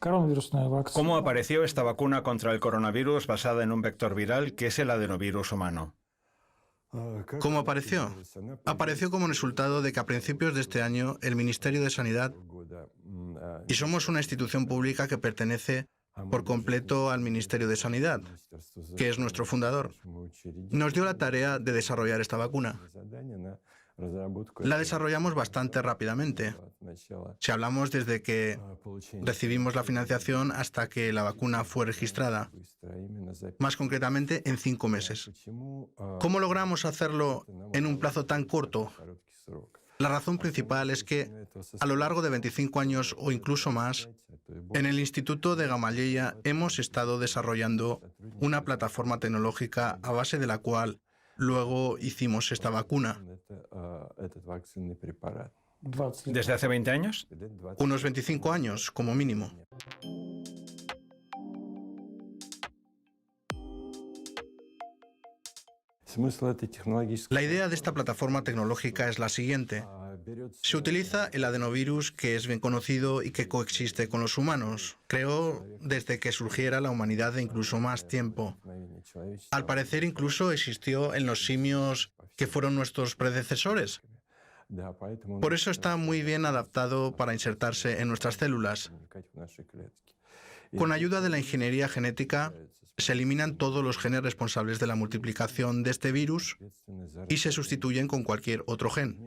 ¿Cómo apareció esta vacuna contra el coronavirus basada en un vector viral que es el adenovirus humano? ¿Cómo apareció? Apareció como resultado de que a principios de este año el Ministerio de Sanidad, y somos una institución pública que pertenece por completo al Ministerio de Sanidad, que es nuestro fundador, nos dio la tarea de desarrollar esta vacuna. La desarrollamos bastante rápidamente. Si hablamos desde que recibimos la financiación hasta que la vacuna fue registrada, más concretamente en 5 meses. ¿Cómo logramos hacerlo en un plazo tan corto? La razón principal es que, a lo largo de 25 años o incluso más, en el Instituto de Gamaleya hemos estado desarrollando una plataforma tecnológica a base de la cual luego hicimos esta vacuna. ¿Desde hace 20 años? Unos 25 años, como mínimo. La idea de esta plataforma tecnológica es la siguiente. Se utiliza el adenovirus, que es bien conocido y que coexiste con los humanos, creo, desde que surgiera la humanidad de incluso más tiempo. Al parecer incluso existió en los simios que fueron nuestros predecesores. Por eso está muy bien adaptado para insertarse en nuestras células. Con ayuda de la ingeniería genética, se eliminan todos los genes responsables de la multiplicación de este virus y se sustituyen con cualquier otro gen.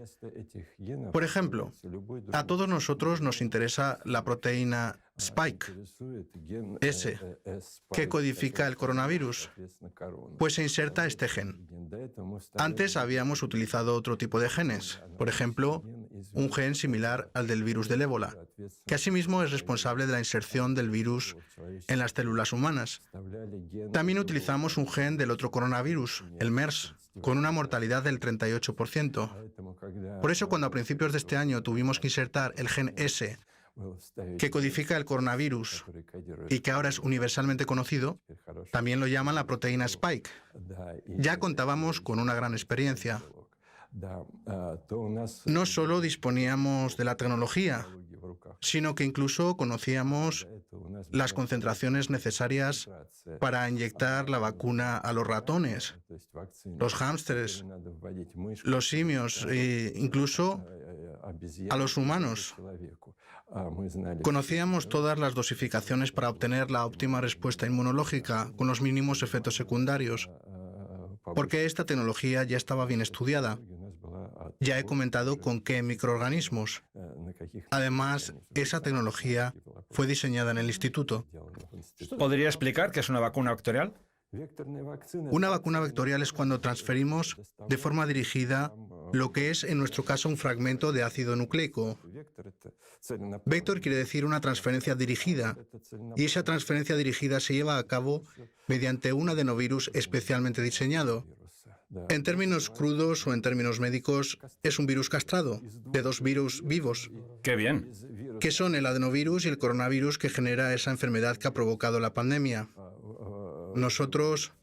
Por ejemplo, a todos nosotros nos interesa la proteína Spike, S, que codifica el coronavirus, pues se inserta este gen. Antes habíamos utilizado otro tipo de genes, por ejemplo, un gen similar al del virus del ébola, que asimismo es responsable de la inserción del virus en las células humanas. También utilizamos un gen del otro coronavirus, el MERS, con una mortalidad del 38%. Por eso, cuando a principios de este año tuvimos que insertar el gen S, que codifica el coronavirus y que ahora es universalmente conocido, también lo llaman la proteína Spike. Ya contábamos con una gran experiencia. No solo disponíamos de la tecnología, sino que incluso conocíamos las concentraciones necesarias para inyectar la vacuna a los ratones, los hámsters, los simios e incluso a los humanos. Conocíamos todas las dosificaciones para obtener la óptima respuesta inmunológica con los mínimos efectos secundarios, porque esta tecnología ya estaba bien estudiada. Ya he comentado con qué microorganismos. Además, esa tecnología fue diseñada en el instituto. ¿Podría explicar qué es una vacuna vectorial? Una vacuna vectorial es cuando transferimos de forma dirigida lo que es, en nuestro caso, un fragmento de ácido nucleico. Vector quiere decir una transferencia dirigida, y esa transferencia dirigida se lleva a cabo mediante un adenovirus especialmente diseñado. En términos crudos o en términos médicos, es un virus castrado, de 2 virus vivos. ¡Qué bien! Que son el adenovirus y el coronavirus que genera esa enfermedad que ha provocado la pandemia. Nosotros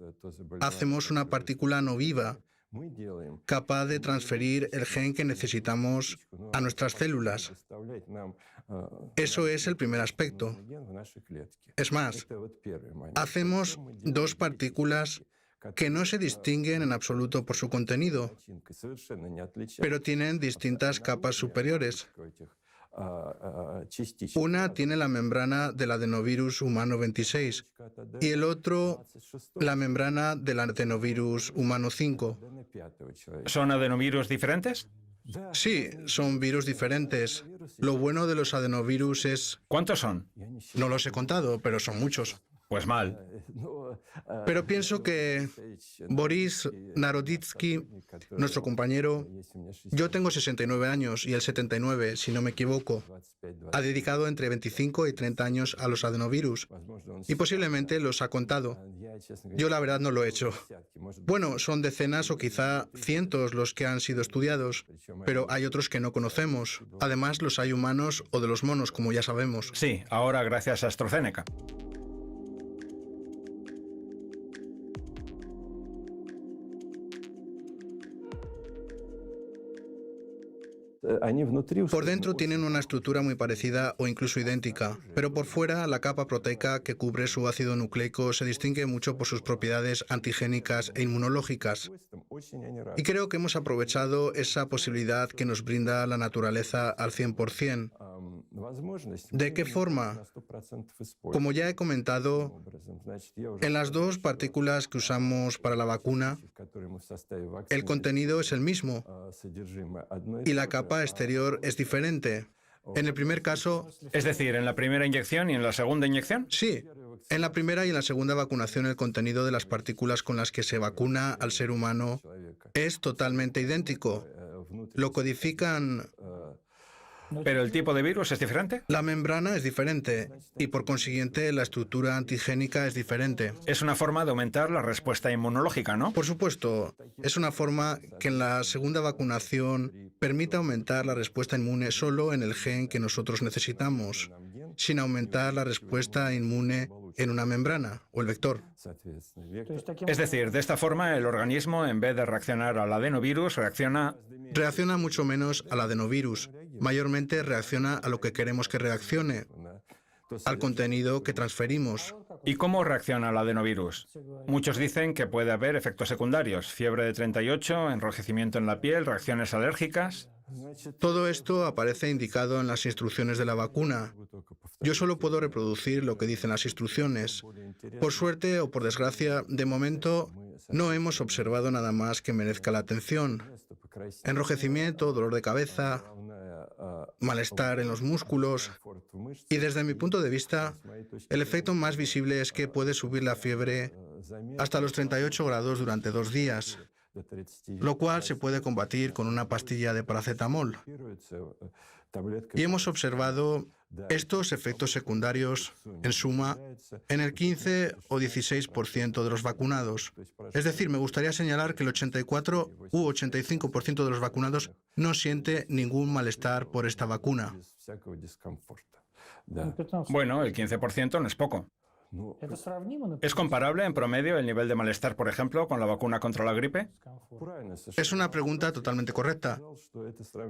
hacemos una partícula no viva, capaz de transferir el gen que necesitamos a nuestras células. Eso es el primer aspecto. Es más, hacemos 2 partículas que no se distinguen en absoluto por su contenido, pero tienen distintas capas superiores. Una tiene la membrana del adenovirus humano 26 y el otro la membrana del adenovirus humano 5. ¿Son adenovirus diferentes? Sí, son virus diferentes. Lo bueno de los adenovirus es... ¿Cuántos son? No los he contado, pero son muchos. Pues mal. Pero pienso que Boris Naroditsky, nuestro compañero, yo tengo 69 años y él 79, si no me equivoco, ha dedicado entre 25 y 30 años a los adenovirus y posiblemente los ha contado. Yo la verdad no lo he hecho. Bueno, son decenas o quizá cientos los que han sido estudiados, pero hay otros que no conocemos. Además, los hay humanos o de los monos, como ya sabemos. Sí, ahora gracias a AstraZeneca. Por dentro tienen una estructura muy parecida o incluso idéntica, pero por fuera la capa proteica que cubre su ácido nucleico se distingue mucho por sus propiedades antigénicas e inmunológicas. Y creo que hemos aprovechado esa posibilidad que nos brinda la naturaleza al 100%. ¿De qué forma? Como ya he comentado, en las dos partículas que usamos para la vacuna, el contenido es el mismo y la capa exterior es diferente. En el primer caso, Es decir, en la primera inyección y en la segunda inyección. sí. En la primera y en la segunda vacunación, el contenido de las partículas con las que se vacuna al ser humano es totalmente idéntico. Lo codifican. Pero el tipo de virus es diferente. La membrana es diferente y por consiguiente la estructura antigénica es diferente. Es una forma de aumentar la respuesta inmunológica, ¿no? Por supuesto, es una forma que en la segunda vacunación permite aumentar la respuesta inmune solo en el gen que nosotros necesitamos, sin aumentar la respuesta inmune en una membrana o el vector. Es decir, de esta forma el organismo, en vez de reaccionar al adenovirus, Reacciona mucho menos al adenovirus. Mayormente reacciona a lo que queremos que reaccione, al contenido que transferimos. ¿Y cómo reacciona el adenovirus? Muchos dicen que puede haber efectos secundarios, fiebre de 38, enrojecimiento en la piel, reacciones alérgicas. Todo esto aparece indicado en las instrucciones de la vacuna. Yo solo puedo reproducir lo que dicen las instrucciones. Por suerte o por desgracia, de momento no hemos observado nada más que merezca la atención. Enrojecimiento, dolor de cabeza, malestar en los músculos. Y desde mi punto de vista, el efecto más visible es que puede subir la fiebre hasta los 38 grados durante 2 días, lo cual se puede combatir con una pastilla de paracetamol. Y hemos observado estos efectos secundarios, en suma, en el 15 o 16% de los vacunados. Es decir, me gustaría señalar que el 84 u 85% de los vacunados no siente ningún malestar por esta vacuna. Bueno, el 15% no es poco. ¿Es comparable en promedio el nivel de malestar, por ejemplo, con la vacuna contra la gripe? Es una pregunta totalmente correcta.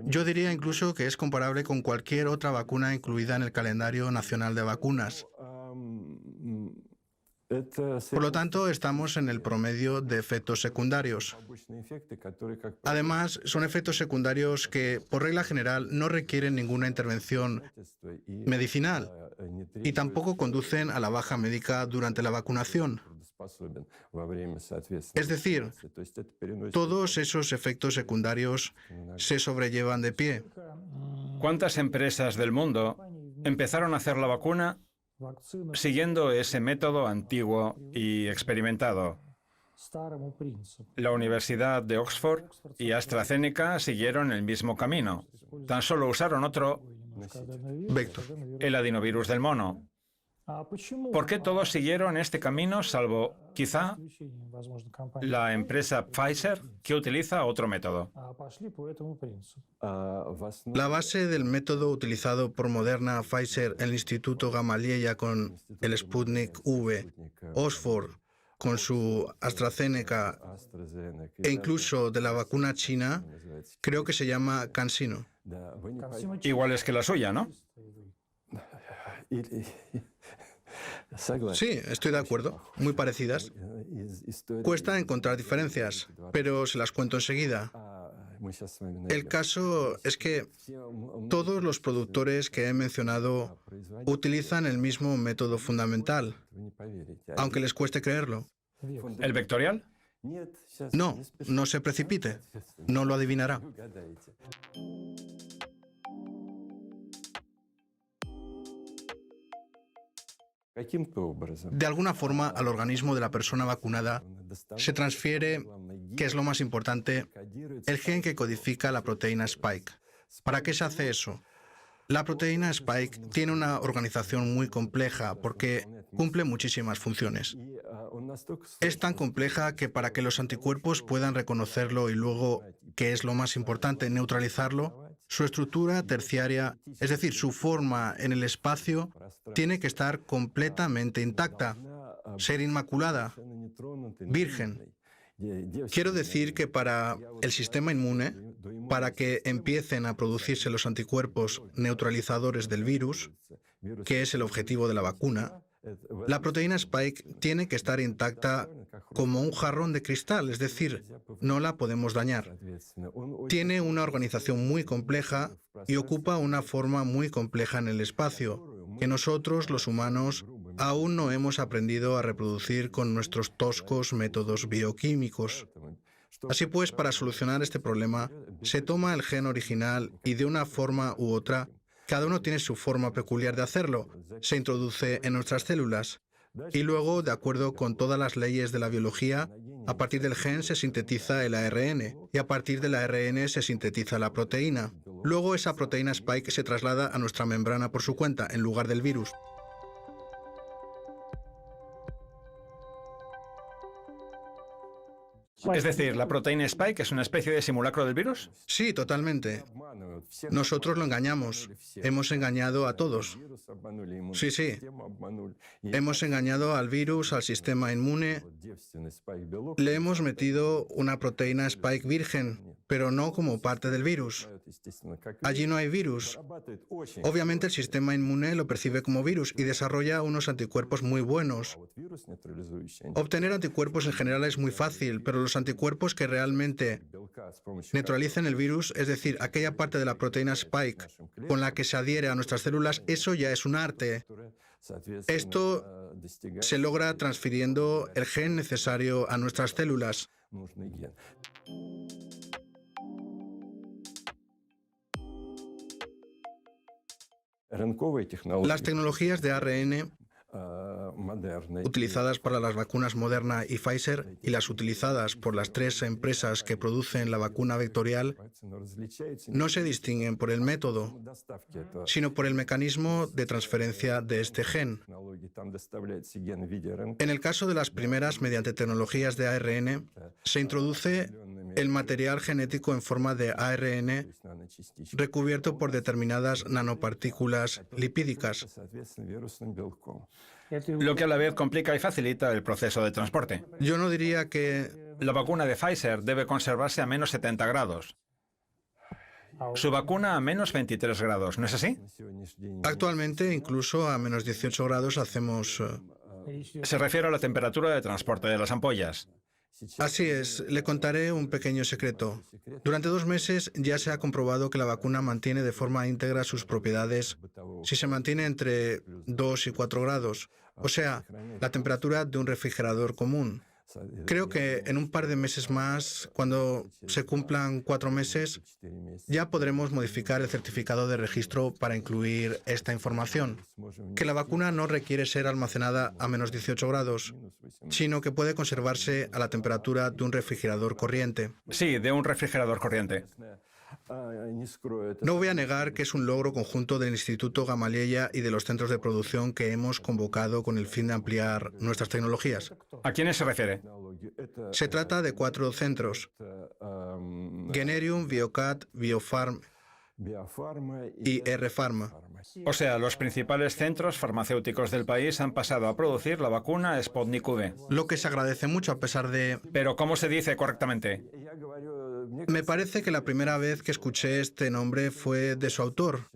Yo diría incluso que es comparable con cualquier otra vacuna incluida en el calendario nacional de vacunas. Por lo tanto, estamos en el promedio de efectos secundarios. Además, son efectos secundarios que, por regla general, no requieren ninguna intervención medicinal y tampoco conducen a la baja médica durante la vacunación. Es decir, todos esos efectos secundarios se sobrellevan de pie. ¿Cuántas empresas del mundo empezaron a hacer la vacuna siguiendo ese método antiguo y experimentado? La Universidad de Oxford y AstraZeneca siguieron el mismo camino. Tan solo usaron otro Vector. el adenovirus del mono. ¿Por qué todos siguieron este camino, salvo quizá la empresa Pfizer, que utiliza otro método? La base del método utilizado por Moderna, Pfizer, el Instituto Gamaleya con el Sputnik V, Oxford con su AstraZeneca e incluso de la vacuna china, creo que se llama CanSino. Iguales que la suya, ¿no? Sí, estoy de acuerdo. Muy parecidas. Cuesta encontrar diferencias, pero se las cuento enseguida. El caso es que todos los productores que he mencionado utilizan el mismo método fundamental, aunque les cueste creerlo. ¿El vectorial? No, no se precipite. No lo adivinará. De alguna forma, al organismo de la persona vacunada se transfiere, que es lo más importante, el gen que codifica la proteína Spike. ¿Para qué se hace eso? La proteína Spike tiene una organización muy compleja porque cumple muchísimas funciones. Es tan compleja que para que los anticuerpos puedan reconocerlo y luego, que es lo más importante, neutralizarlo, su estructura terciaria, es decir, su forma en el espacio, tiene que estar completamente intacta, ser inmaculada, virgen. Quiero decir que para el sistema inmune, para que empiecen a producirse los anticuerpos neutralizadores del virus, que es el objetivo de la vacuna, la proteína Spike tiene que estar intacta como un jarrón de cristal, es decir, no la podemos dañar. Tiene una organización muy compleja y ocupa una forma muy compleja en el espacio, que nosotros, los humanos, aún no hemos aprendido a reproducir con nuestros toscos métodos bioquímicos. Así pues, para solucionar este problema, se toma el gen original y de una forma u otra, cada uno tiene su forma peculiar de hacerlo, se introduce en nuestras células. Y luego, de acuerdo con todas las leyes de la biología, a partir del gen se sintetiza el ARN y a partir del ARN se sintetiza la proteína. Luego esa proteína Spike se traslada a nuestra membrana por su cuenta, en lugar del virus. Es decir, ¿la proteína Spike es una especie de simulacro del virus? Sí, totalmente. Nosotros lo engañamos. Hemos engañado a todos. Sí, sí. Hemos engañado al virus, al sistema inmune. Le hemos metido una proteína Spike virgen, pero no como parte del virus. Allí no hay virus. Obviamente el sistema inmune lo percibe como virus y desarrolla unos anticuerpos muy buenos. Obtener anticuerpos en general es muy fácil, pero los anticuerpos que realmente neutralicen el virus, es decir, aquella parte de la proteína Spike con la que se adhiere a nuestras células, eso ya es un arte. Esto se logra transfiriendo el gen necesario a nuestras células. Las tecnologías de ARN utilizadas para las vacunas Moderna y Pfizer y las utilizadas por las tres empresas que producen la vacuna vectorial no se distinguen por el método, sino por el mecanismo de transferencia de este gen. En el caso de las primeras, mediante tecnologías de ARN, se introduce el material genético en forma de ARN recubierto por determinadas nanopartículas lipídicas. Lo que a la vez complica y facilita el proceso de transporte. Yo no diría que... La vacuna de Pfizer debe conservarse a menos 70 grados. Su vacuna a menos 23 grados, ¿no es así? Actualmente, incluso a menos 18 grados hacemos... Se refiere a la temperatura de transporte de las ampollas. Así es, le contaré un pequeño secreto. Durante 2 meses ya se ha comprobado que la vacuna mantiene de forma íntegra sus propiedades si se mantiene entre 2 y 4 grados, o sea, la temperatura de un refrigerador común. Creo que en un par de meses más, cuando se cumplan 4 meses, ya podremos modificar el certificado de registro para incluir esta información. Que la vacuna no requiere ser almacenada a menos 18 grados, sino que puede conservarse a la temperatura de un refrigerador corriente. Sí, de un refrigerador corriente. No voy a negar que es un logro conjunto del Instituto Gamaleya y de los centros de producción que hemos convocado con el fin de ampliar nuestras tecnologías. ¿A quiénes se refiere? Se trata de 4 centros: Generium, Biocat, Biofarm y R-Pharma. O sea, los principales centros farmacéuticos del país han pasado a producir la vacuna Sputnik V. Lo que se agradece mucho a pesar de... Pero ¿cómo se dice correctamente? Me parece que la primera vez que escuché este nombre fue de su autor,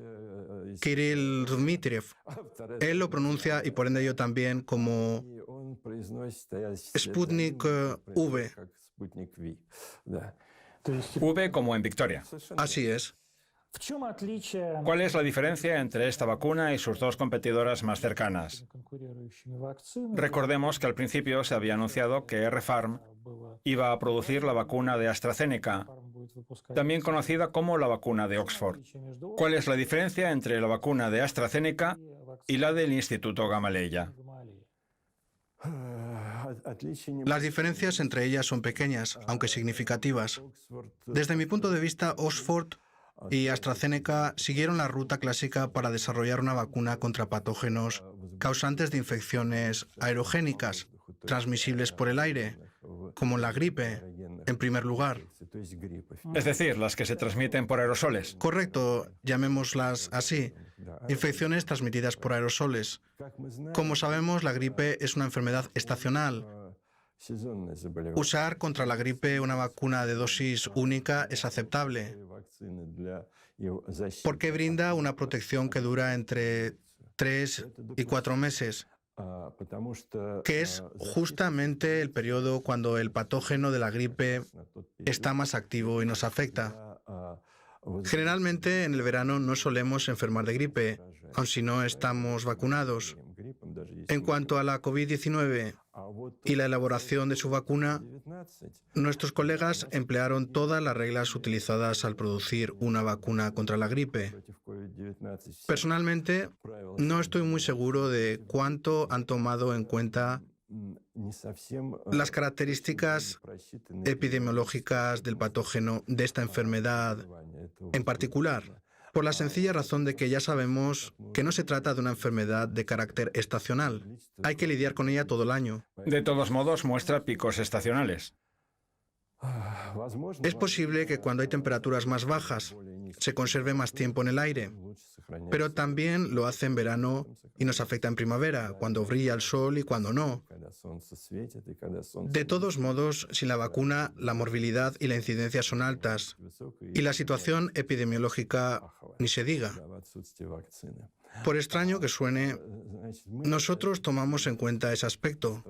Kirill Dmitriev. Él lo pronuncia, y por ende yo también, como Sputnik V. V como en Victoria. Así es. ¿Cuál es la diferencia entre esta vacuna y sus dos competidoras más cercanas? Recordemos que al principio se había anunciado que R-Pharm iba a producir la vacuna de AstraZeneca, también conocida como la vacuna de Oxford. ¿Cuál es la diferencia entre la vacuna de AstraZeneca y la del Instituto Gamaleya? Las diferencias entre ellas son pequeñas, aunque significativas. Desde mi punto de vista, Oxford y AstraZeneca siguieron la ruta clásica para desarrollar una vacuna contra patógenos causantes de infecciones aerogénicas, transmisibles por el aire, como la gripe, en primer lugar. Es decir, las que se transmiten por aerosoles. Correcto, llamémoslas así, infecciones transmitidas por aerosoles. Como sabemos, la gripe es una enfermedad estacional. Usar contra la gripe una vacuna de dosis única es aceptable, porque brinda una protección que dura entre 3 y 4 meses, que es justamente el periodo cuando el patógeno de la gripe está más activo y nos afecta. Generalmente en el verano no solemos enfermar de gripe, aun si no estamos vacunados. En cuanto a la COVID-19 y la elaboración de su vacuna, nuestros colegas emplearon todas las reglas utilizadas al producir una vacuna contra la gripe. Personalmente, no estoy muy seguro de cuánto han tomado en cuenta las características epidemiológicas del patógeno de esta enfermedad en particular, por la sencilla razón de que ya sabemos que no se trata de una enfermedad de carácter estacional. Hay que lidiar con ella todo el año. De todos modos, muestra picos estacionales. Es posible que cuando hay temperaturas más bajas se conserve más tiempo en el aire, pero también lo hace en verano y nos afecta en primavera, cuando brilla el sol y cuando no. De todos modos, sin la vacuna, la morbilidad y la incidencia son altas, y la situación epidemiológica ni se diga. Por extraño que suene, nosotros tomamos en cuenta ese aspecto,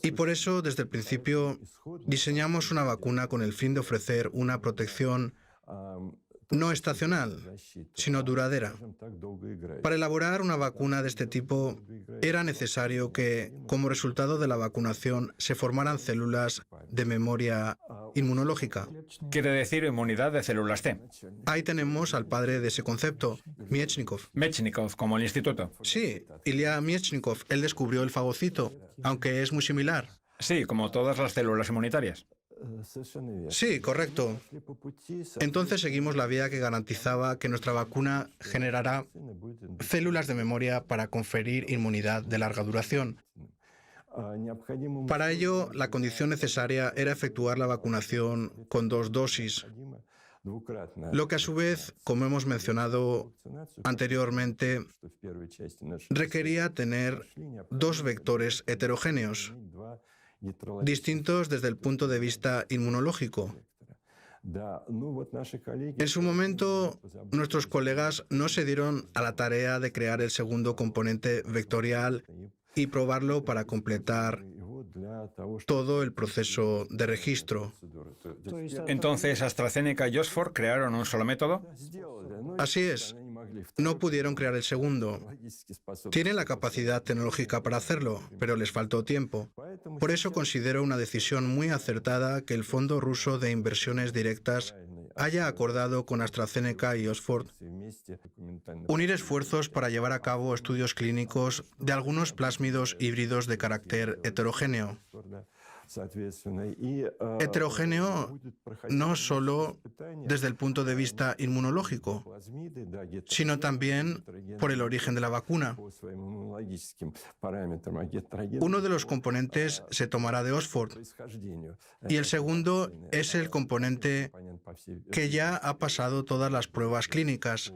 y por eso, desde el principio, diseñamos una vacuna con el fin de ofrecer una protección no estacional, sino duradera. Para elaborar una vacuna de este tipo, era necesario que, como resultado de la vacunación, se formaran células de memoria inmunológica. Quiere decir inmunidad de células T. Ahí tenemos al padre de ese concepto, Miechnikov. Mechnikov, como el instituto. Sí, Ilya Miechnikov, él descubrió el fagocito, aunque es muy similar. Sí, como todas las células inmunitarias. Sí, correcto. Entonces seguimos la vía que garantizaba que nuestra vacuna generará células de memoria para conferir inmunidad de larga duración. Para ello, la condición necesaria era efectuar la vacunación con 2 dosis, lo que a su vez, como hemos mencionado anteriormente, requería tener 2 vectores heterogéneos, distintos desde el punto de vista inmunológico. En su momento, nuestros colegas no se dieron a la tarea de crear el segundo componente vectorial y probarlo para completar todo el proceso de registro. Entonces, AstraZeneca y Oxford crearon un solo método. Así es. No pudieron crear el segundo. Tienen la capacidad tecnológica para hacerlo, pero les faltó tiempo. Por eso considero una decisión muy acertada que el Fondo Ruso de Inversiones Directas haya acordado con AstraZeneca y Oxford unir esfuerzos para llevar a cabo estudios clínicos de algunos plásmidos híbridos de carácter heterogéneo. Heterogéneo no solo desde el punto de vista inmunológico, sino también por el origen de la vacuna. Uno de los componentes se tomará de Oxford y el segundo es el componente que ya ha pasado todas las pruebas clínicas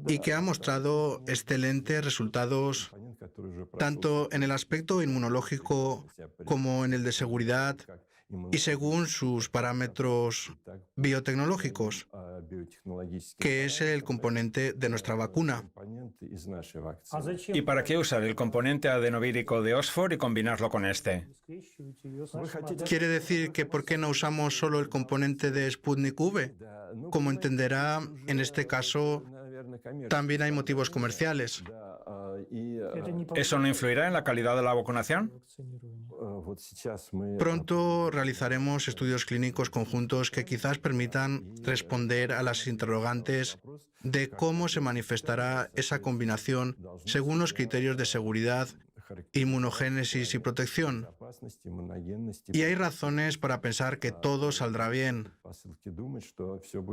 y que ha mostrado excelentes resultados tanto en el aspecto inmunológico como en el de seguridad y según sus parámetros biotecnológicos, que es el componente de nuestra vacuna. ¿Y para qué usar el componente adenovírico de Oxford y combinarlo con este? ¿Quiere decir que por qué no usamos solo el componente de Sputnik V? Como entenderá, en este caso también hay motivos comerciales. ¿Eso no influirá en la calidad de la vacunación? Pronto realizaremos estudios clínicos conjuntos que quizás permitan responder a las interrogantes de cómo se manifestará esa combinación según los criterios de seguridad, inmunogénesis y protección. Y hay razones para pensar que todo saldrá bien.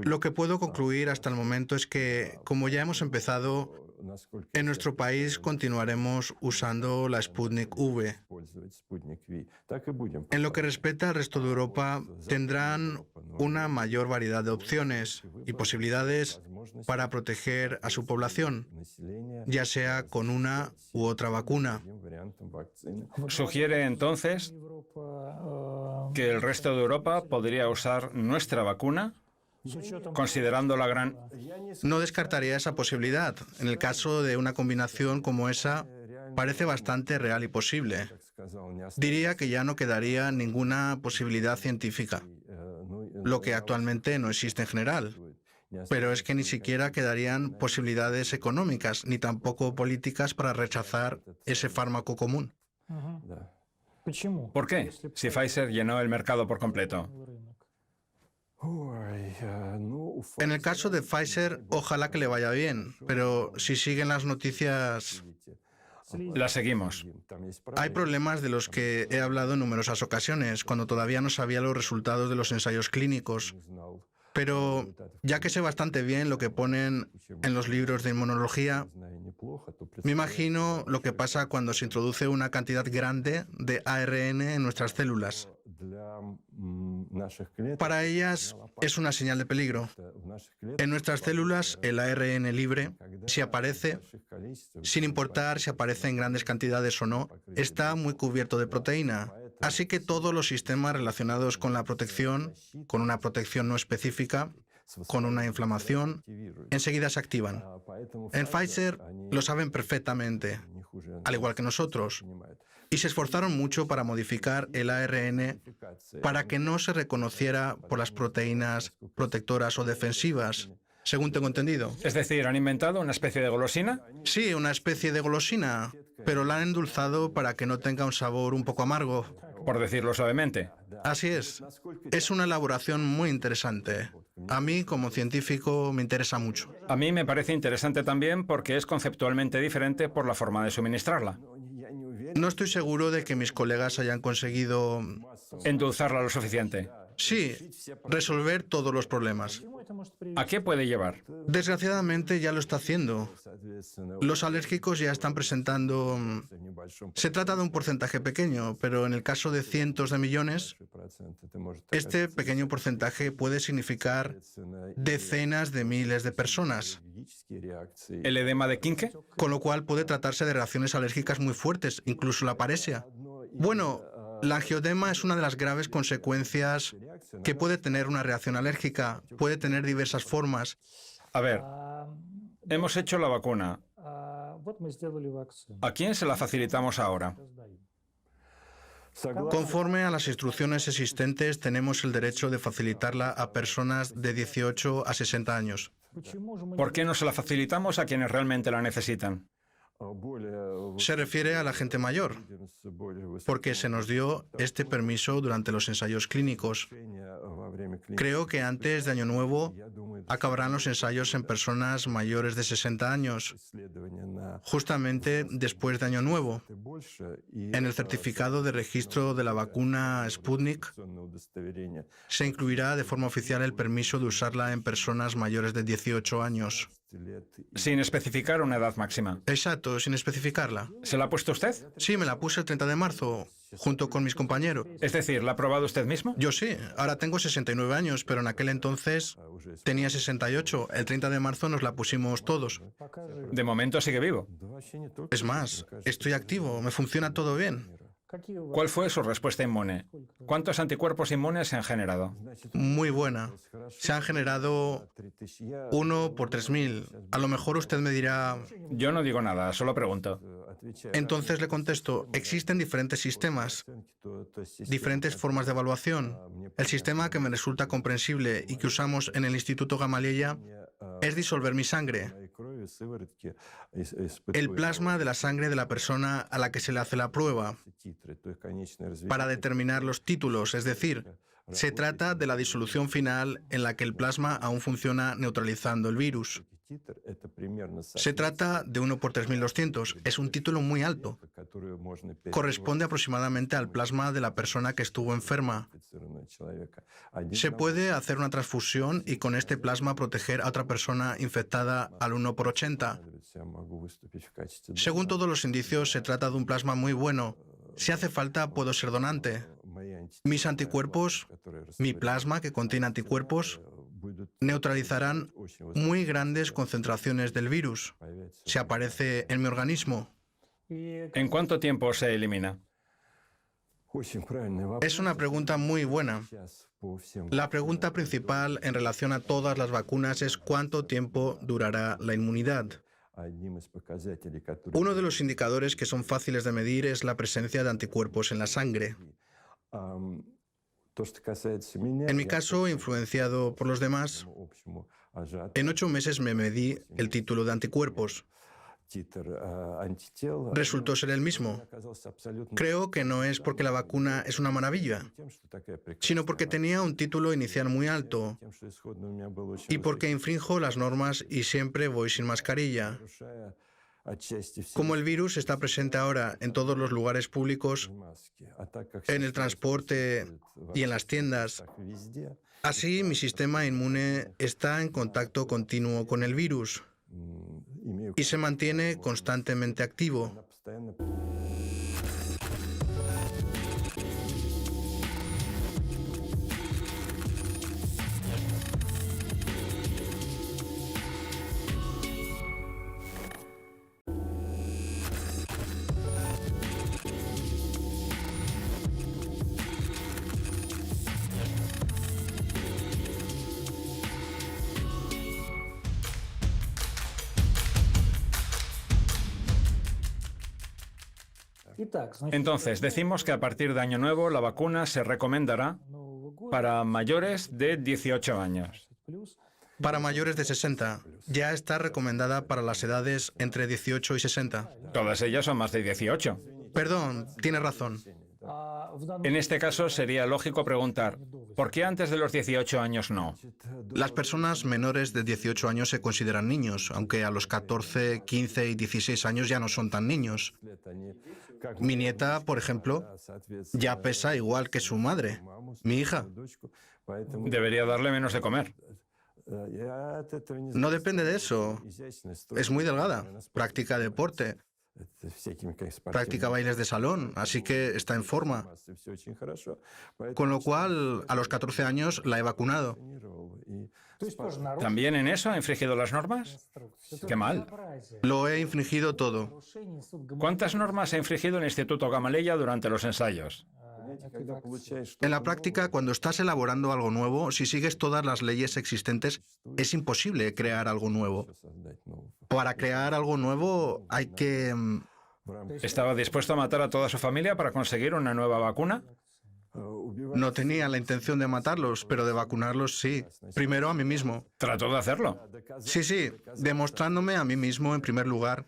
Lo que puedo concluir hasta el momento es que, como ya hemos empezado, en nuestro país continuaremos usando la Sputnik V. En lo que respecta al resto de Europa, tendrán una mayor variedad de opciones y posibilidades para proteger a su población, ya sea con una u otra vacuna. Sugiere entonces que el resto de Europa podría usar nuestra vacuna, considerando la gran... No descartaría esa posibilidad. En el caso de una combinación como esa, parece bastante real y posible. Diría que ya no quedaría ninguna posibilidad científica, lo que actualmente no existe en general. Pero es que ni siquiera quedarían posibilidades económicas, ni tampoco políticas para rechazar ese fármaco común. ¿Por qué? Si Pfizer llenó el mercado por completo. En el caso de Pfizer, ojalá que le vaya bien, pero si siguen las noticias, La seguimos. hay problemas de los que he hablado en numerosas ocasiones, cuando todavía no sabía los resultados de los ensayos clínicos. Pero ya que sé bastante bien lo que ponen en los libros de inmunología, me imagino lo que pasa cuando se introduce una cantidad grande de ARN en nuestras células. Para ellas es una señal de peligro. En nuestras células, el ARN libre, si aparece, sin importar si aparece en grandes cantidades o no, está muy cubierto de proteína. Así que todos los sistemas relacionados con la protección, con una protección no específica, con una inflamación, enseguida se activan. En Pfizer lo saben perfectamente, al igual que nosotros, y se esforzaron mucho para modificar el ARN para que no se reconociera por las proteínas protectoras o defensivas, según tengo entendido. Es decir, ¿han inventado una especie de golosina? Sí, una especie de golosina, pero la han endulzado para que no tenga un sabor un poco amargo. Por decirlo suavemente. Así es. Es una elaboración muy interesante. A mí, como científico, me interesa mucho. A mí me parece interesante también porque es conceptualmente diferente por la forma de suministrarla. No estoy seguro de que mis colegas hayan conseguido, Endulzarla lo suficiente. sí, resolver todos los problemas. ¿A qué puede llevar? Desgraciadamente ya lo está haciendo. Los alérgicos ya están presentando... Se trata de un porcentaje pequeño, pero en el caso de cientos de millones, este pequeño porcentaje puede significar decenas de miles de personas, ¿El edema de Quinque? con lo cual puede tratarse de reacciones alérgicas muy fuertes, incluso la paresia. Bueno, la angioedema es una de las graves consecuencias que puede tener una reacción alérgica. Puede tener diversas formas. A ver, hemos hecho la vacuna. ¿A quién se la facilitamos ahora? Conforme a las instrucciones existentes, tenemos el derecho de facilitarla a personas de 18 a 60 años. ¿Por qué no se la facilitamos a quienes realmente la necesitan? Se refiere a la gente mayor, porque se nos dio este permiso durante los ensayos clínicos. Creo que antes de Año Nuevo acabarán los ensayos en personas mayores de 60 años, justamente después de Año Nuevo. En el certificado de registro de la vacuna Sputnik se incluirá de forma oficial el permiso de usarla en personas mayores de 18 años. Sin especificar una edad máxima. Exacto, sin especificarla. ¿Se la ha puesto usted? Sí, me la puse el 30 de marzo, junto con mis compañeros. Es decir, ¿la ha probado usted mismo? Yo sí, ahora tengo 69 años, pero en aquel entonces tenía 68. El 30 de marzo nos la pusimos todos. De momento sigue vivo. Es más, estoy activo, me funciona todo bien. ¿Cuál fue su respuesta inmune? ¿Cuántos anticuerpos inmunes se han generado? Muy buena. Se han generado 1 por 3.000. A lo mejor usted me dirá... Yo no digo nada, solo pregunto. Entonces le contesto, existen diferentes sistemas, diferentes formas de evaluación. El sistema que me resulta comprensible y que usamos en el Instituto Gamaleya es disolver mi sangre, el plasma de la sangre de la persona a la que se le hace la prueba, para determinar los títulos, es decir, se trata de la disolución final en la que el plasma aún funciona neutralizando el virus. Se trata de 1 por 3.200. Es un título muy alto. Corresponde aproximadamente al plasma de la persona que estuvo enferma. Se puede hacer una transfusión y con este plasma proteger a otra persona infectada al 1 por 80. Según todos los indicios, se trata de un plasma muy bueno. Si hace falta, puedo ser donante. Mis anticuerpos, mi plasma que contiene anticuerpos, neutralizarán muy grandes concentraciones del virus si aparece en mi organismo. ¿En cuánto tiempo se elimina? Es una pregunta muy buena. La pregunta principal en relación a todas las vacunas es cuánto tiempo durará la inmunidad. Uno de los indicadores que son fáciles de medir es la presencia de anticuerpos en la sangre. En mi caso, influenciado por los demás, en 8 meses me medí el título de anticuerpos. Resultó ser el mismo. Creo que no es porque la vacuna es una maravilla, sino porque tenía un título inicial muy alto y porque infrinjo las normas y siempre voy sin mascarilla. Como el virus está presente ahora en todos los lugares públicos, en el transporte y en las tiendas, así mi sistema inmune está en contacto continuo con el virus y se mantiene constantemente activo. Entonces, decimos que a partir de Año Nuevo la vacuna se recomendará para mayores de 18 años. Para mayores de 60, ya está recomendada para las edades entre 18 y 60. Todas ellas son más de 18. Perdón, tiene razón. En este caso sería lógico preguntar, ¿por qué antes de los 18 años no? Las personas menores de 18 años se consideran niños, aunque a los 14, 15 y 16 años ya no son tan niños. Mi nieta, por ejemplo, ya pesa igual que su madre, mi hija. Debería darle menos de comer. No depende de eso. Es muy delgada, practica deporte, practica bailes de salón, así que está en forma. Con lo cual, a los 14 años la he vacunado. ¿También en eso ha infringido las normas? ¡Qué mal! Lo he infringido todo. ¿Cuántas normas ha infringido el Instituto Gamaleya durante los ensayos? En la práctica, cuando estás elaborando algo nuevo, si sigues todas las leyes existentes, es imposible crear algo nuevo. Para crear algo nuevo hay que... ¿Estaba dispuesto a matar a toda su familia para conseguir una nueva vacuna? No tenía la intención de matarlos, pero de vacunarlos sí. Primero a mí mismo. Trató de hacerlo. Sí, demostrándome a mí mismo, en primer lugar,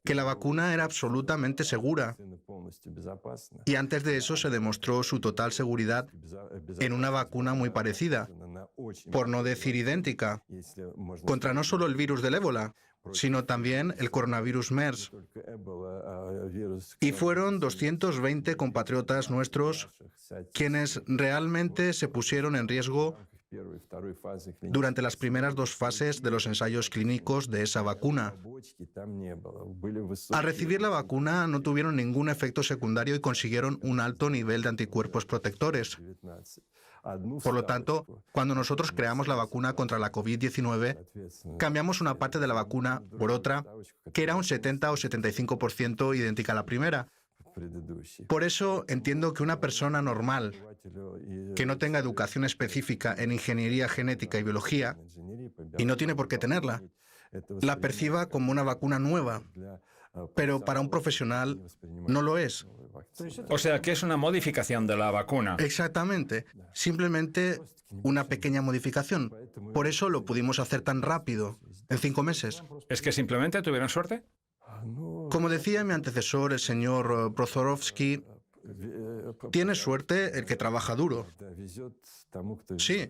que la vacuna era absolutamente segura. Y antes de eso se demostró su total seguridad en una vacuna muy parecida, por no decir idéntica, contra no solo el virus del ébola, sino también el coronavirus MERS. Y fueron 220 compatriotas nuestros quienes realmente se pusieron en riesgo durante las primeras 2 fases de los ensayos clínicos de esa vacuna. Al recibir la vacuna no tuvieron ningún efecto secundario y consiguieron un alto nivel de anticuerpos protectores. Por lo tanto, cuando nosotros creamos la vacuna contra la COVID-19, cambiamos una parte de la vacuna por otra que era un 70 o 75% idéntica a la primera. Por eso entiendo que una persona normal, que no tenga educación específica en ingeniería genética y biología, y no tiene por qué tenerla, la perciba como una vacuna nueva, pero para un profesional no lo es. O sea, que es una modificación de la vacuna. Exactamente, simplemente una pequeña modificación. Por eso lo pudimos hacer tan rápido, en 5 meses. ¿Es que simplemente tuvieron suerte? Como decía mi antecesor, el señor Prozorovsky, tiene suerte el que trabaja duro. Sí,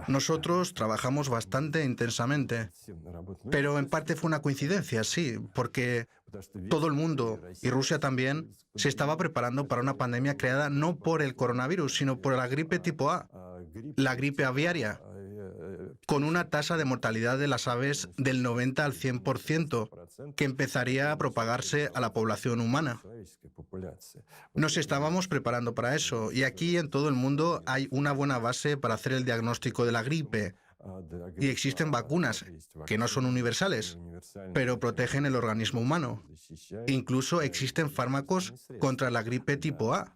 nosotros trabajamos bastante intensamente, pero en parte fue una coincidencia, sí, porque todo el mundo, y Rusia también, se estaba preparando para una pandemia creada no por el coronavirus, sino por la gripe tipo A, la gripe aviaria, con una tasa de mortalidad de las aves del 90 al 100%, que empezaría a propagarse a la población humana. Nos estábamos preparando para eso, y aquí en todo el mundo hay una buena base para hacer el diagnóstico de la gripe. Y existen vacunas que no son universales, pero protegen el organismo humano. Incluso existen fármacos contra la gripe tipo A.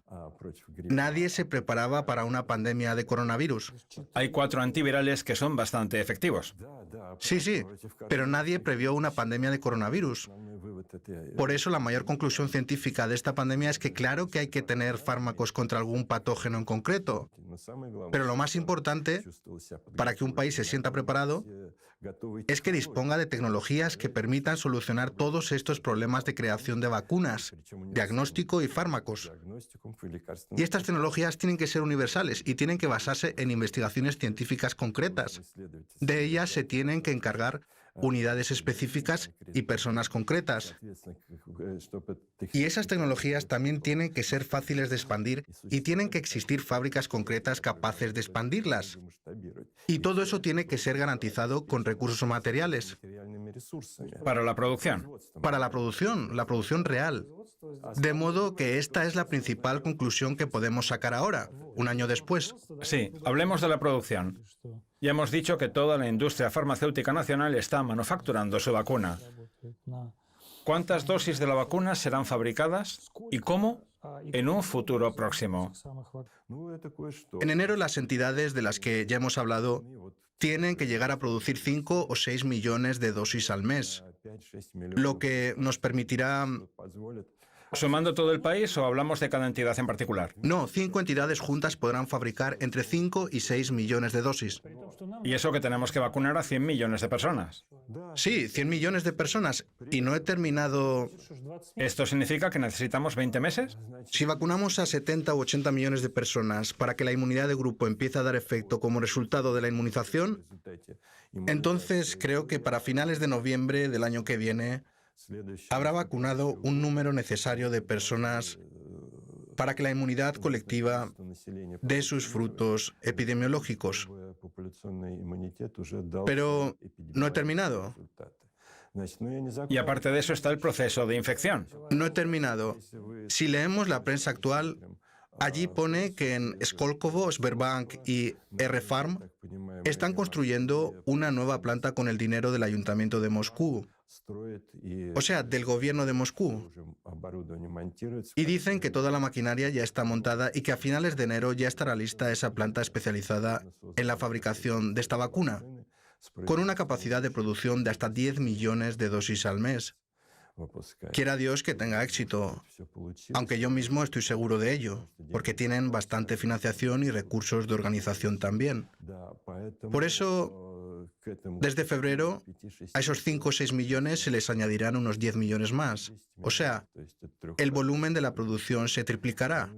Nadie se preparaba para una pandemia de coronavirus. Hay 4 antivirales que son bastante efectivos. Sí, pero nadie previó una pandemia de coronavirus. Por eso la mayor conclusión científica de esta pandemia es que claro que hay que tener fármacos contra algún patógeno en concreto, pero lo más importante para que un país se sienta preparado es que disponga de tecnologías que permitan solucionar todos estos problemas de creación de vacunas, diagnóstico y fármacos. Y estas tecnologías tienen que ser universales y tienen que basarse en investigaciones científicas concretas. De ellas se tienen que encargar unidades específicas y personas concretas. Y esas tecnologías también tienen que ser fáciles de expandir y tienen que existir fábricas concretas capaces de expandirlas. Y todo eso tiene que ser garantizado con recursos materiales. Para la producción. Para la producción real. De modo que esta es la principal conclusión que podemos sacar ahora, un año después. Sí, hablemos de la producción. Ya hemos dicho que toda la industria farmacéutica nacional está manufacturando su vacuna. ¿Cuántas dosis de la vacuna serán fabricadas y cómo en un futuro próximo? En enero, las entidades de las que ya hemos hablado tienen que llegar a producir 5 o 6 millones de dosis al mes, lo que nos permitirá... ¿Sumando todo el país o hablamos de cada entidad en particular? No, 5 entidades juntas podrán fabricar entre 5 y 6 millones de dosis. Y eso que tenemos que vacunar a 100 millones de personas. Sí, 100 millones de personas. Y no he terminado... ¿Esto significa que necesitamos 20 meses? Si vacunamos a 70 u 80 millones de personas para que la inmunidad de grupo empiece a dar efecto como resultado de la inmunización, entonces creo que para finales de noviembre del año que viene habrá vacunado un número necesario de personas para que la inmunidad colectiva dé sus frutos epidemiológicos. Pero no he terminado. Y aparte de eso está el proceso de infección. No he terminado. Si leemos la prensa actual, allí pone que en Skolkovo, Sberbank y R-Farm están construyendo una nueva planta con el dinero del Ayuntamiento de Moscú, o sea, del gobierno de Moscú. Y dicen que toda la maquinaria ya está montada y que a finales de enero ya estará lista esa planta especializada en la fabricación de esta vacuna, con una capacidad de producción de hasta 10 millones de dosis al mes. Quiera Dios que tenga éxito, aunque yo mismo estoy seguro de ello, porque tienen bastante financiación y recursos de organización también. Por eso, desde febrero, a esos 5 o 6 millones se les añadirán unos 10 millones más. O sea, el volumen de la producción se triplicará.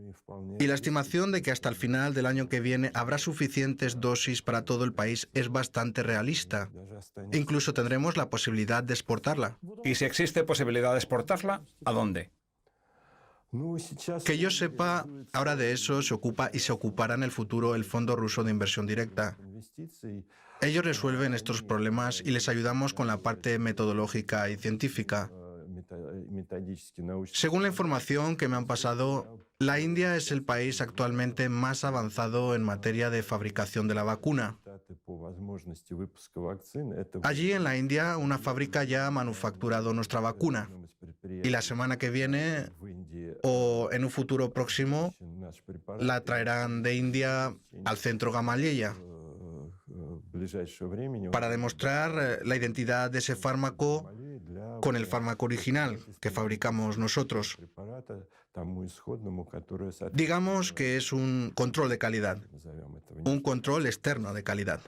Y la estimación de que hasta el final del año que viene habrá suficientes dosis para todo el país es bastante realista. Incluso tendremos la posibilidad de exportarla. Y si existe posibilidad de exportarla, ¿a dónde? Que yo sepa, ahora de eso se ocupa y se ocupará en el futuro el Fondo Ruso de Inversión Directa. Ellos resuelven estos problemas y les ayudamos con la parte metodológica y científica. Según la información que me han pasado, la India es el país actualmente más avanzado en materia de fabricación de la vacuna. Allí en la India, una fábrica ya ha manufacturado nuestra vacuna. Y la semana que viene, o en un futuro próximo, la traerán de India al centro Gamaleya para demostrar la identidad de ese fármaco con el fármaco original que fabricamos nosotros. Digamos que es un control de calidad, un control externo de calidad.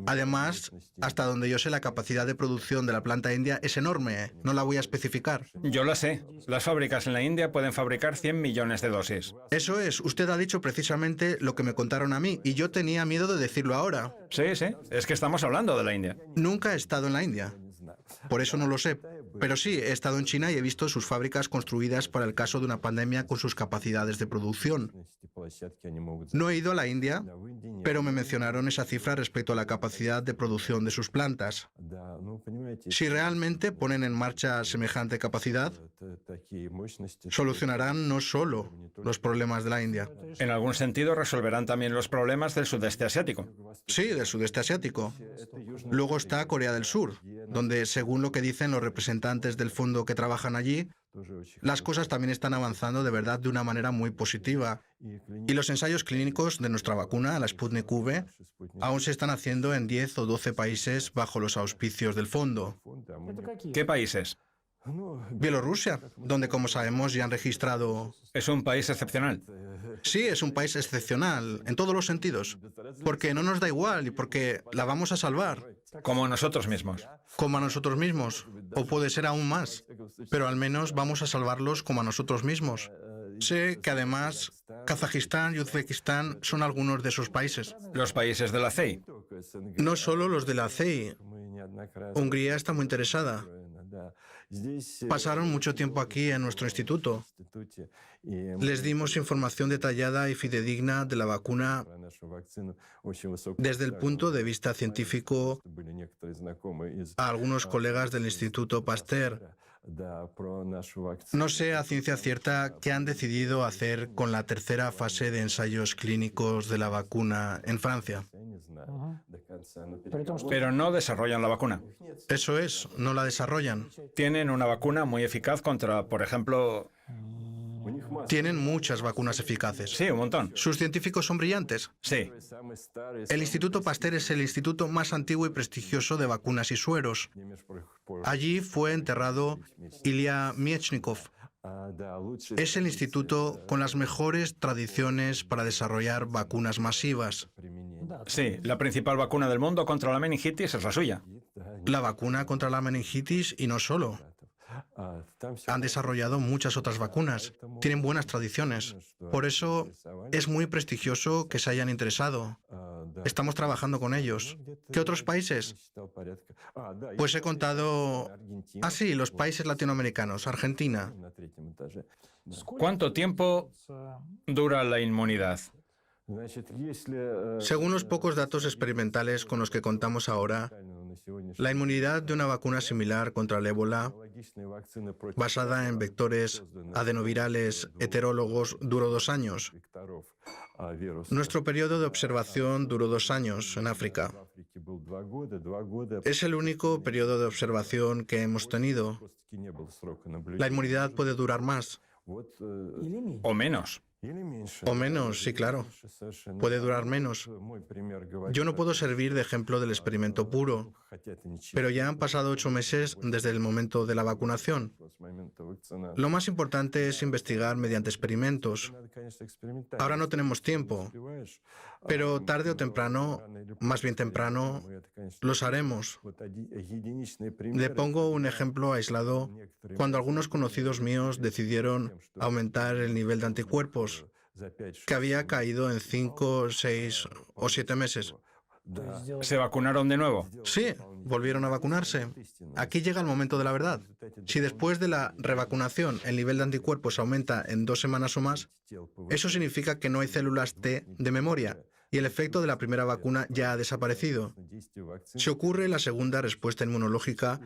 Además, hasta donde yo sé, la capacidad de producción de la planta india es enorme, no la voy a especificar. Yo la sé. Las fábricas en la India pueden fabricar 100 millones de dosis. Eso es, usted ha dicho precisamente lo que me contaron a mí y yo tenía miedo de decirlo ahora. Sí, es que estamos hablando de la India. Nunca he estado en la India, por eso no lo sé. Pero sí, he estado en China y he visto sus fábricas construidas para el caso de una pandemia con sus capacidades de producción. No he ido a la India, pero me mencionaron esa cifra respecto a la capacidad de producción de sus plantas. Si realmente ponen en marcha semejante capacidad, solucionarán no solo los problemas de la India. En algún sentido, resolverán también los problemas del sudeste asiático. Sí, del sudeste asiático. Luego está Corea del Sur, donde, según lo que dicen los representantes del fondo que trabajan allí, las cosas también están avanzando de verdad de una manera muy positiva. Y los ensayos clínicos de nuestra vacuna, la Sputnik V, aún se están haciendo en 10 o 12 países bajo los auspicios del fondo. ¿Qué países? Bielorrusia, donde, como sabemos, ya han registrado... Es un país excepcional. Sí, es un país excepcional, en todos los sentidos, porque no nos da igual y porque la vamos a salvar. Como nosotros mismos. Como a nosotros mismos, o puede ser aún más, pero al menos vamos a salvarlos como a nosotros mismos. Sé que además Kazajistán y Uzbekistán son algunos de esos países. Los países de la CEI. No solo los de la CEI. Hungría está muy interesada. Pasaron mucho tiempo aquí en nuestro instituto. Les dimos información detallada y fidedigna de la vacuna desde el punto de vista científico a algunos colegas del Instituto Pasteur. No sé a ciencia cierta qué han decidido hacer con la tercera fase de ensayos clínicos de la vacuna en Francia. Pero no desarrollan la vacuna. Eso es, no la desarrollan. Tienen una vacuna muy eficaz contra, por ejemplo... Tienen muchas vacunas eficaces. Sí, un montón. ¿Sus científicos son brillantes? Sí. El Instituto Pasteur es el instituto más antiguo y prestigioso de vacunas y sueros. Allí fue enterrado Ilya Miechnikov. Es el instituto con las mejores tradiciones para desarrollar vacunas masivas. Sí, la principal vacuna del mundo contra la meningitis es la suya. La vacuna contra la meningitis y no solo. Han desarrollado muchas otras vacunas. Tienen buenas tradiciones. Por eso es muy prestigioso que se hayan interesado. Estamos trabajando con ellos. ¿Qué otros países? Pues he contado... Ah, sí, los países latinoamericanos, Argentina. ¿Cuánto tiempo dura la inmunidad? Según los pocos datos experimentales con los que contamos ahora, la inmunidad de una vacuna similar contra el ébola, basada en vectores adenovirales heterólogos, duró 2 años. Nuestro periodo de observación duró 2 años en África. Es el único periodo de observación que hemos tenido. La inmunidad puede durar más. O menos. O menos, sí, claro. Puede durar menos. Yo no puedo servir de ejemplo del experimento puro, pero ya han pasado 8 meses desde el momento de la vacunación. Lo más importante es investigar mediante experimentos. Ahora no tenemos tiempo, pero tarde o temprano, más bien temprano, los haremos. Le pongo un ejemplo aislado. Cuando algunos conocidos míos decidieron aumentar el nivel de anticuerpos, que había caído en 5, 6 o 7 meses. ¿Se vacunaron de nuevo? Sí, volvieron a vacunarse. Aquí llega el momento de la verdad. Si después de la revacunación el nivel de anticuerpos aumenta en 2 semanas o más, eso significa que no hay células T de memoria y el efecto de la primera vacuna ya ha desaparecido. Si ocurre la segunda respuesta inmunológica,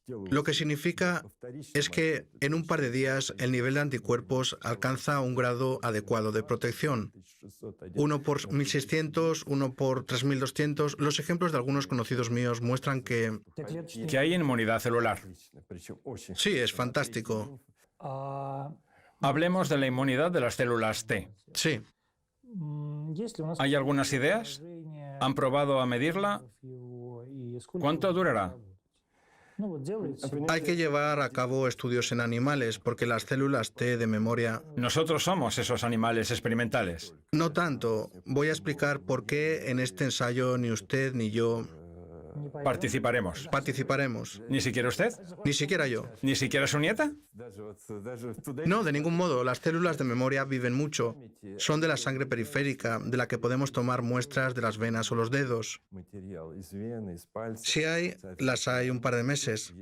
lo que significa es que en un par de días el nivel de anticuerpos alcanza un grado adecuado de protección. 1 por 1600, 1 por 3200. Los ejemplos de algunos conocidos míos muestran que hay inmunidad celular. Sí, es fantástico. Hablemos de la inmunidad de las células T. Sí. ¿Hay algunas ideas? ¿Han probado a medirla? ¿Cuánto durará? Hay que llevar a cabo estudios en animales porque las células T de memoria... Nosotros somos esos animales experimentales. No tanto. Voy a explicar por qué en este ensayo ni usted ni yo Participaremos. Participaremos. ¿Ni siquiera usted? Ni siquiera yo. ¿Ni siquiera su nieta? No, de ningún modo. Las células de memoria viven mucho. Son de la sangre periférica, de la que podemos tomar muestras de las venas o los dedos. Si hay, las hay un par de meses.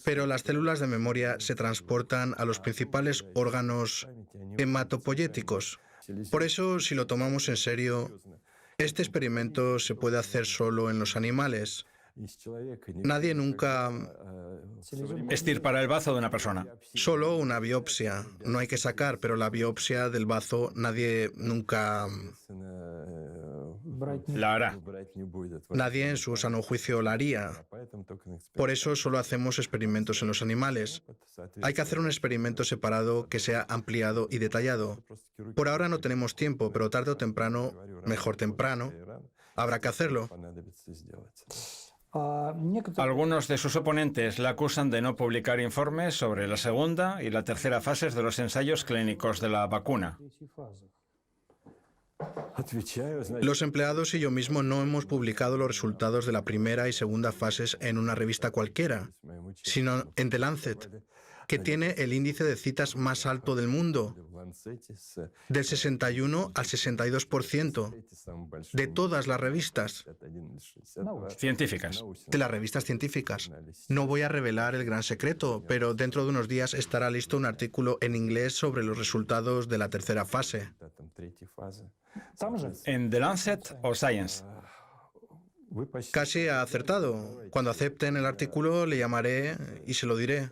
Pero las células de memoria se transportan a los principales órganos hematopoyéticos. Por eso, si lo tomamos en serio, este experimento se puede hacer solo en los animales. Nadie nunca... Estirpará el bazo de una persona. Solo una biopsia. No hay que sacar, pero la biopsia del bazo nadie nunca... La hará. Nadie en su sano juicio la haría. Por eso solo hacemos experimentos en los animales. Hay que hacer un experimento separado que sea ampliado y detallado. Por ahora no tenemos tiempo, pero tarde o temprano, mejor temprano, habrá que hacerlo. Algunos de sus oponentes la acusan de no publicar informes sobre la segunda y la tercera fases de los ensayos clínicos de la vacuna. Los empleados y yo mismo no hemos publicado los resultados de la primera y segunda fases en una revista cualquiera, sino en The Lancet, que tiene el índice de citas más alto del mundo, del 61 al 62%, de todas las revistas, Científicas. de las revistas científicas. No voy a revelar el gran secreto, pero dentro de unos días estará listo un artículo en inglés sobre los resultados de la tercera fase. ¿En The Lancet o Science? Casi ha acertado. Cuando acepten el artículo le llamaré y se lo diré.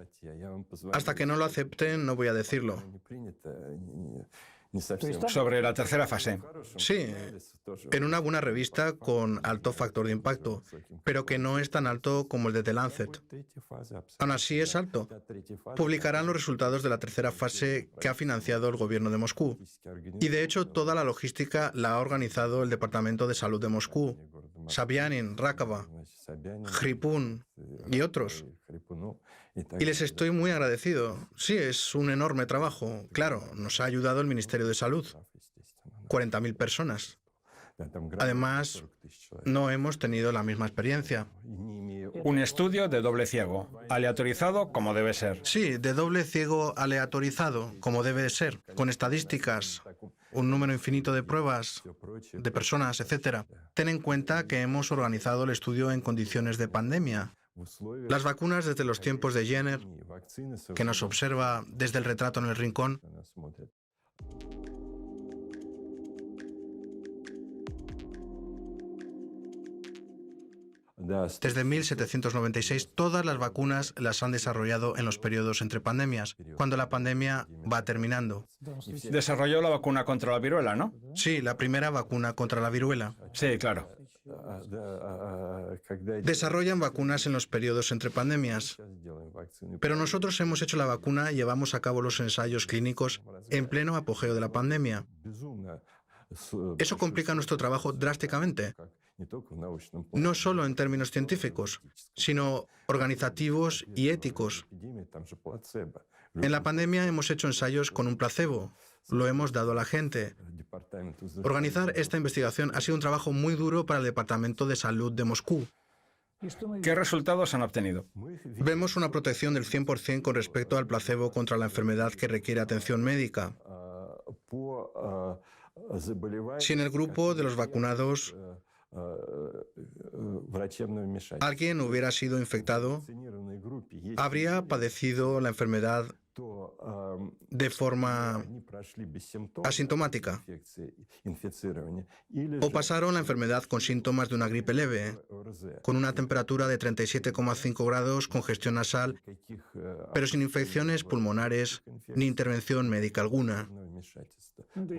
Hasta que no lo acepten no voy a decirlo. Sobre la tercera fase. Sí, en una buena revista con alto factor de impacto, pero que no es tan alto como el de The Lancet. Aún así es alto. Publicarán los resultados de la tercera fase que ha financiado el gobierno de Moscú. Y de hecho toda la logística la ha organizado el Departamento de Salud de Moscú. Sabianin, Rakova, Hripun y otros. Y les estoy muy agradecido. Sí, es un enorme trabajo. Claro, nos ha ayudado el Ministerio de Salud. 40.000 personas. Además, no hemos tenido la misma experiencia. Un estudio de doble ciego, aleatorizado como debe ser. Sí, de doble ciego aleatorizado, como debe de ser, con estadísticas, un número infinito de pruebas, de personas, etc. Ten en cuenta que hemos organizado el estudio en condiciones de pandemia. Las vacunas desde los tiempos de Jenner, que nos observa desde el retrato en el rincón. Desde 1796, todas las vacunas las han desarrollado en los periodos entre pandemias, cuando la pandemia va terminando. Desarrolló la vacuna contra la viruela, ¿no? Sí, la primera vacuna contra la viruela. Sí, claro. Desarrollan vacunas en los periodos entre pandemias. Pero nosotros hemos hecho la vacuna y llevamos a cabo los ensayos clínicos en pleno apogeo de la pandemia. Eso complica nuestro trabajo drásticamente. No solo en términos científicos, sino organizativos y éticos. En la pandemia hemos hecho ensayos con un placebo. Lo hemos dado a la gente. Organizar esta investigación ha sido un trabajo muy duro para el Departamento de Salud de Moscú. ¿Qué resultados han obtenido? Vemos una protección del 100% con respecto al placebo contra la enfermedad que requiere atención médica. Si en el grupo de los vacunados alguien hubiera sido infectado, habría padecido la enfermedad de forma asintomática o pasaron la enfermedad con síntomas de una gripe leve, con una temperatura de 37,5 grados, congestión nasal, pero sin infecciones pulmonares ni intervención médica alguna.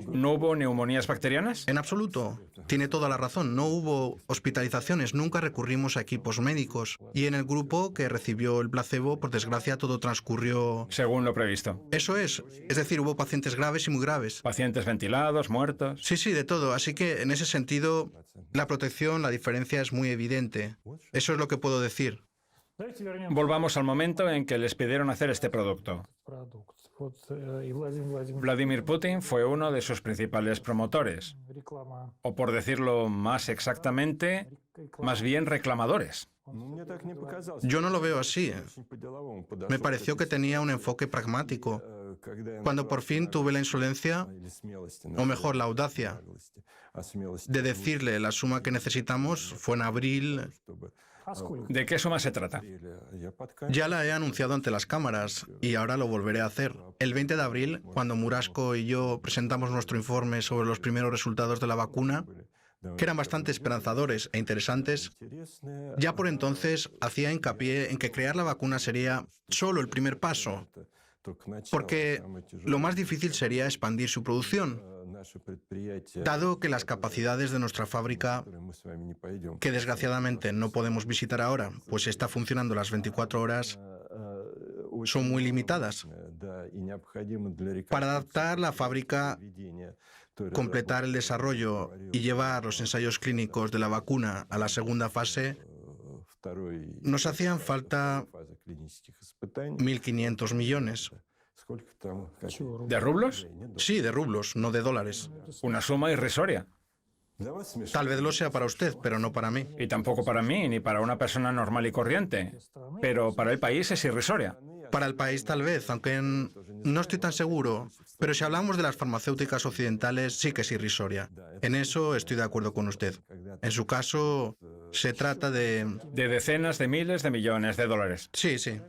¿No hubo neumonías bacterianas? En absoluto. Tiene toda la razón. No hubo hospitalizaciones. Nunca recurrimos a equipos médicos. Y en el grupo que recibió el placebo, por desgracia, todo transcurrió según lo previsto. Eso es. Es decir, hubo pacientes graves y muy graves. Pacientes ventilados, muertos. Sí, de todo. Así que, en ese sentido, la protección, la diferencia es muy evidente. Eso es lo que puedo decir. Volvamos al momento en que les pidieron hacer este producto. Vladimir Putin fue uno de sus principales promotores. O por decirlo más exactamente, más bien reclamadores. Yo no lo veo así. Me pareció que tenía un enfoque pragmático. Cuando por fin tuve la insolencia, o mejor, la audacia, de decirle la suma que necesitamos, fue en abril. ¿De qué suma se trata? Ya la he anunciado ante las cámaras y ahora lo volveré a hacer. El 20 de abril, cuando Murashko y yo presentamos nuestro informe sobre los primeros resultados de la vacuna, que eran bastante esperanzadores e interesantes, ya por entonces hacía hincapié en que crear la vacuna sería solo el primer paso, porque lo más difícil sería expandir su producción, dado que las capacidades de nuestra fábrica, que desgraciadamente no podemos visitar ahora, pues está funcionando las 24 horas, son muy limitadas. Para adaptar la fábrica, completar el desarrollo y llevar los ensayos clínicos de la vacuna a la segunda fase, nos hacían falta 1.500 millones. ¿De rublos? Sí, de rublos, no de dólares. Una suma irrisoria. Tal vez lo sea para usted, pero no para mí. Y tampoco para mí, ni para una persona normal y corriente. Pero para el país es irrisoria. Para el país tal vez, aunque no estoy tan seguro. Pero si hablamos de las farmacéuticas occidentales, sí que es irrisoria. En eso estoy de acuerdo con usted. En su caso, se trata de... De decenas de miles de millones de dólares. Sí, sí.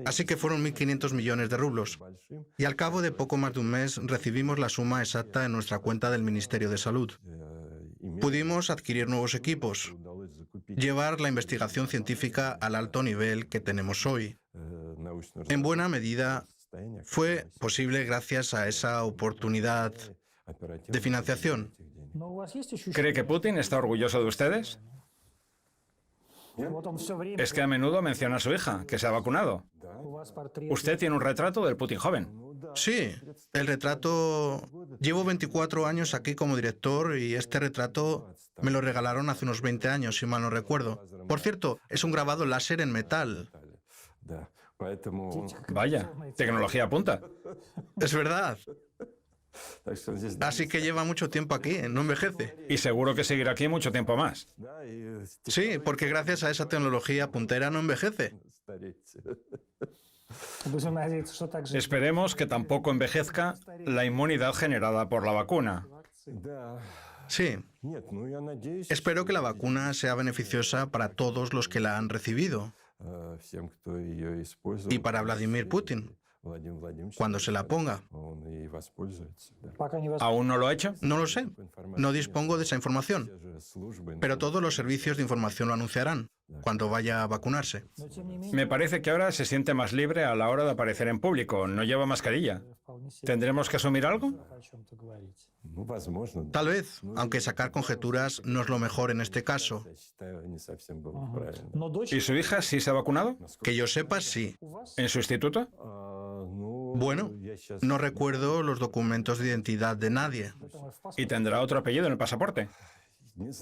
Así que fueron 1.500 millones de rublos. Y al cabo de poco más de un mes recibimos la suma exacta en nuestra cuenta del Ministerio de Salud. Pudimos adquirir nuevos equipos, llevar la investigación científica al alto nivel que tenemos hoy. En buena medida fue posible gracias a esa oportunidad de financiación. ¿Cree que Putin está orgulloso de ustedes? Es que a menudo menciona a su hija, que se ha vacunado. Usted tiene un retrato del Putin joven. Sí, el retrato... Llevo 24 años aquí como director y este retrato me lo regalaron hace unos 20 años, si mal no recuerdo. Por cierto, es un grabado láser en metal. Vaya, tecnología punta. Es verdad. Así que lleva mucho tiempo aquí, no envejece. Y seguro que seguirá aquí mucho tiempo más. Sí, porque gracias a esa tecnología puntera no envejece. Esperemos que tampoco envejezca la inmunidad generada por la vacuna. Sí. Espero que la vacuna sea beneficiosa para todos los que la han recibido. Y para Vladimir Putin, cuando se la ponga. ¿Aún no lo ha hecho? No lo sé. No dispongo de esa información. Pero todos los servicios de información lo anunciarán cuando vaya a vacunarse. Me parece que ahora se siente más libre a la hora de aparecer en público. No lleva mascarilla. ¿Tendremos que asumir algo? Tal vez, aunque sacar conjeturas no es lo mejor en este caso. ¿Y su hija sí se ha vacunado? Que yo sepa, sí. ¿En su instituto? Bueno, no recuerdo los documentos de identidad de nadie. ¿Y tendrá otro apellido en el pasaporte?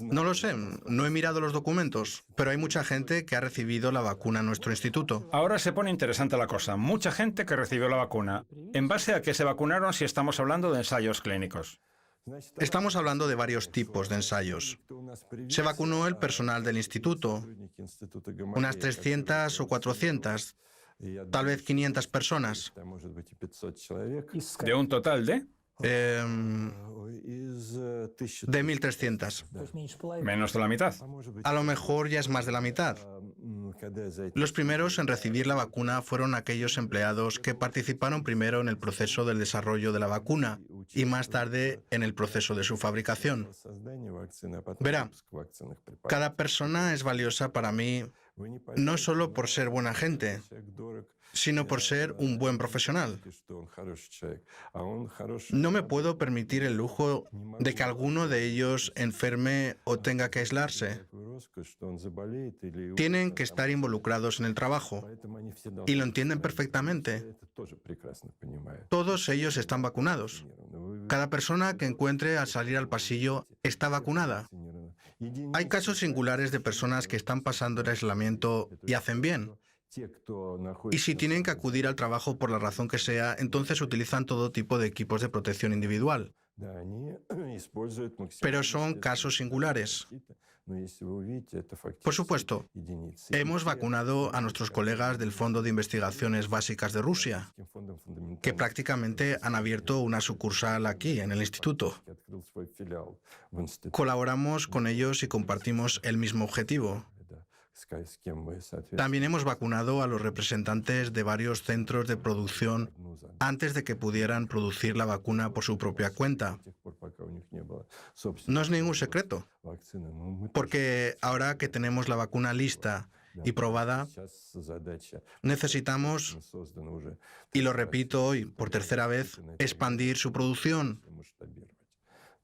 No lo sé, no he mirado los documentos, pero hay mucha gente que ha recibido la vacuna en nuestro instituto. Ahora se pone interesante la cosa. Mucha gente que recibió la vacuna. ¿En base a qué se vacunaron si estamos hablando de ensayos clínicos? Estamos hablando de varios tipos de ensayos. Se vacunó el personal del instituto, unas 300 o 400, tal vez 500 personas. ¿De un total de? De 1.300. Menos de la mitad. A lo mejor ya es más de la mitad. Los primeros en recibir la vacuna fueron aquellos empleados que participaron primero en el proceso del desarrollo de la vacuna y más tarde en el proceso de su fabricación. Verá, cada persona es valiosa para mí no solo por ser buena gente, sino por ser un buen profesional. No me puedo permitir el lujo de que alguno de ellos enferme o tenga que aislarse. Tienen que estar involucrados en el trabajo y lo entienden perfectamente. Todos ellos están vacunados. Cada persona que encuentre al salir al pasillo está vacunada. Hay casos singulares de personas que están pasando el aislamiento y hacen bien. Y si tienen que acudir al trabajo por la razón que sea, entonces utilizan todo tipo de equipos de protección individual. Pero son casos singulares. Por supuesto, hemos vacunado a nuestros colegas del Fondo de Investigaciones Básicas de Rusia, que prácticamente han abierto una sucursal aquí, en el instituto. Colaboramos con ellos y compartimos el mismo objetivo. También hemos vacunado a los representantes de varios centros de producción antes de que pudieran producir la vacuna por su propia cuenta. No es ningún secreto, porque ahora que tenemos la vacuna lista y probada, necesitamos, y lo repito hoy por tercera vez, expandir su producción.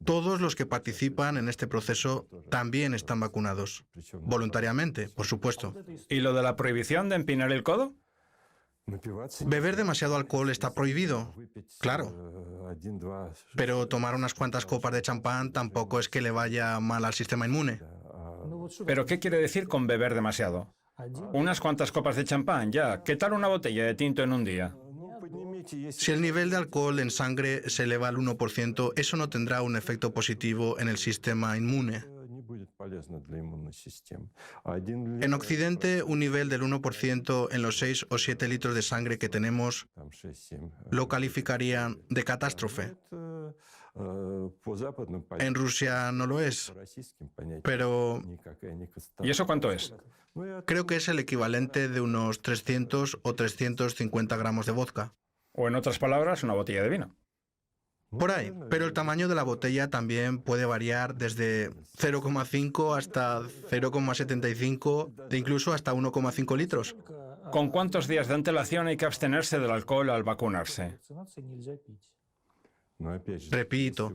Todos los que participan en este proceso también están vacunados, voluntariamente, por supuesto. ¿Y lo de la prohibición de empinar el codo? Beber demasiado alcohol está prohibido, claro, pero tomar unas cuantas copas de champán tampoco es que le vaya mal al sistema inmune. ¿Pero qué quiere decir con beber demasiado? Unas cuantas copas de champán, ya. ¿Qué tal una botella de tinto en un día? Si el nivel de alcohol en sangre se eleva al 1%, eso no tendrá un efecto positivo en el sistema inmune. En Occidente, un nivel del 1% en los 6 o 7 litros de sangre que tenemos lo calificarían de catástrofe. En Rusia no lo es, pero ¿Y eso cuánto es? creo que es el equivalente de unos 300 o 350 gramos de vodka. O en otras palabras, una botella de vino. Por ahí, pero el tamaño de la botella también puede variar desde 0,5 hasta 0,75 e incluso hasta 1,5 litros. ¿Con cuántos días de antelación hay que abstenerse del alcohol al vacunarse? Repito,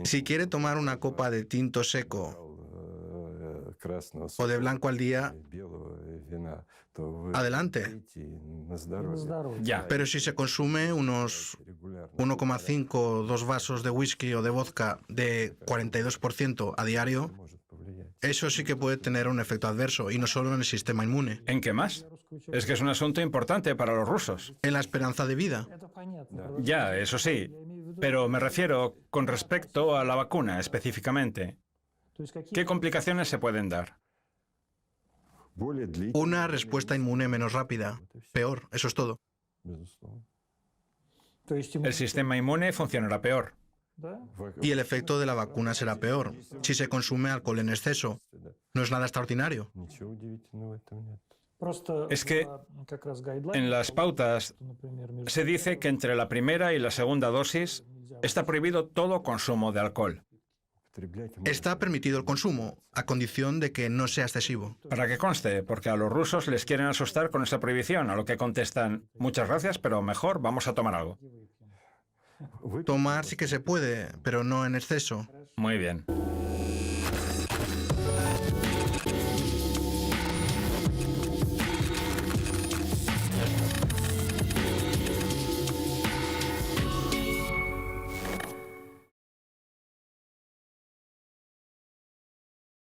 si quiere tomar una copa de tinto seco o de blanco al día, adelante. Ya. Pero si se consume unos 1,5 o 2 vasos de whisky o de vodka de 42% a diario, eso sí que puede tener un efecto adverso, y no solo en el sistema inmune, ¿En qué más? Es que es un asunto importante para los rusos. en la esperanza de vida. Ya, eso sí. Pero me refiero con respecto a la vacuna específicamente. ¿Qué complicaciones se pueden dar? Una respuesta inmune menos rápida, peor, eso es todo. El sistema inmune funcionará peor. Y el efecto de la vacuna será peor si se consume alcohol en exceso. No es nada extraordinario. Es que en las pautas se dice que entre la primera y la segunda dosis está prohibido todo consumo de alcohol. Está permitido el consumo, a condición de que no sea excesivo. Para que conste, porque a los rusos les quieren asustar con esa prohibición, a lo que contestan, muchas gracias, pero mejor vamos a tomar algo. Tomar sí que se puede, pero no en exceso. Muy bien.